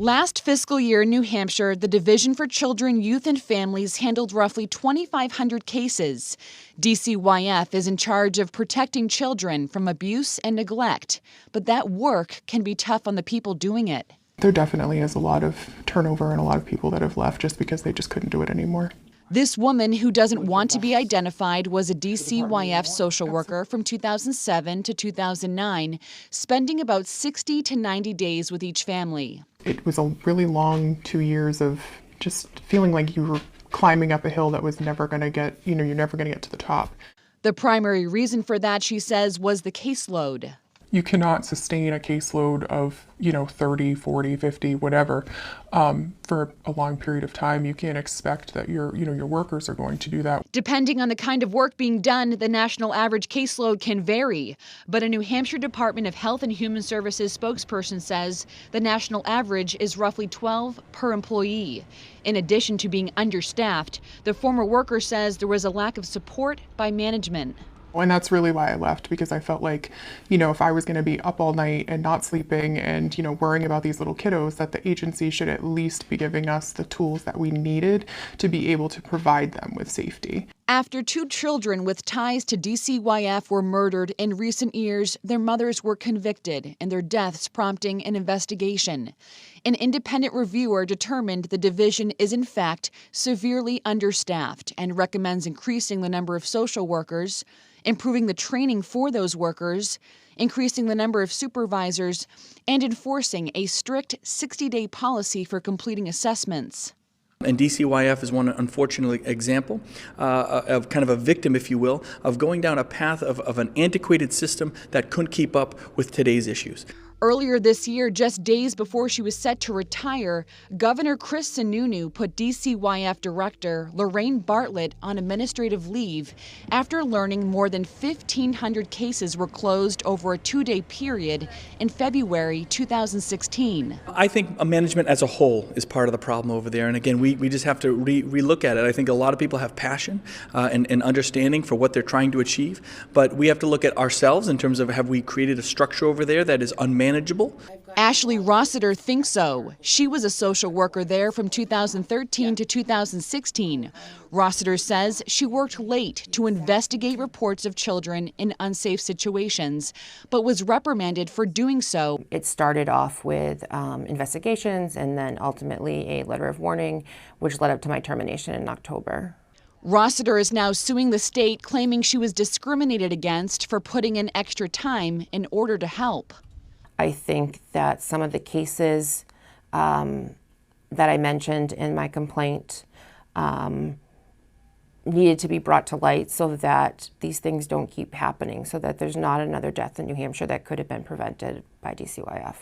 Last fiscal year in New Hampshire, the Division for Children, Youth, and Families handled roughly 2,500 cases. DCYF is in charge of protecting children from abuse and neglect, but that work can be tough on the people doing it. There definitely is a lot of turnover and a lot of people that have left just because they just couldn't do it anymore. This woman, who doesn't want to be identified, was a DCYF social worker from 2007 to 2009, spending about 60 to 90 days with each family. It was a really long 2 years of just feeling like you were climbing up a hill that was never going to get, you're never going to get to the top. The primary reason for that, she says, was the caseload. You cannot sustain a caseload of, 30, 40, 50, whatever, for a long period of time. You can't expect that your workers are going to do that. Depending on the kind of work being done, the national average caseload can vary. But a New Hampshire Department of Health and Human Services spokesperson says the national average is roughly 12 per employee. In addition to being understaffed, the former worker says there was a lack of support by management. And that's really why I left, because I felt like, if I was going to be up all night and not sleeping and, worrying about these little kiddos, that the agency should at least be giving us the tools that we needed to be able to provide them with safety. After 2 children with ties to DCYF were murdered in recent years, their mothers were convicted, and their deaths prompting an investigation. An independent reviewer determined the division is in fact severely understaffed and recommends increasing the number of social workers, improving the training for those workers, increasing the number of supervisors, and enforcing a strict 60-day policy for completing assessments. And DCYF is one unfortunate example of kind of a victim, if you will, of going down a path of an antiquated system that couldn't keep up with today's issues. Earlier this year, just days before she was set to retire, Governor Chris Sununu put DCYF Director Lorraine Bartlett on administrative leave after learning more than 1,500 cases were closed over a 2-day period in February 2016. I think management as a whole is part of the problem over there. And again, we just have to re-look at it. I think a lot of people have passion and understanding for what they're trying to achieve. But we have to look at ourselves in terms of, have we created a structure over there that is unmanageable? Ashley Rossiter thinks so. She was a social worker there from 2013 to 2016. Rossiter says she worked late to investigate reports of children in unsafe situations, but was reprimanded for doing so. It started off with investigations and then ultimately a letter of warning, which led up to my termination in October. Rossiter is now suing the state, claiming she was discriminated against for putting in extra time in order to help. I think that some of the cases that I mentioned in my complaint needed to be brought to light so that these things don't keep happening, so that there's not another death in New Hampshire that could have been prevented by DCYF.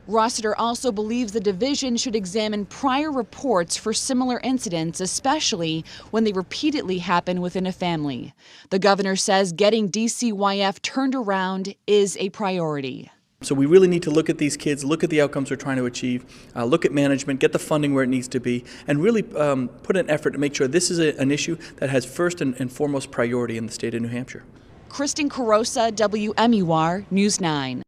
Rossiter also believes the division should examine prior reports for similar incidents, especially when they repeatedly happen within a family. The governor says getting DCYF turned around is a priority. So we really need to look at these kids, look at the outcomes we're trying to achieve, look at management, get the funding where it needs to be, and really put an effort to make sure this is an issue that has first and foremost priority in the state of New Hampshire. Kristen Carosa, WMUR News 9.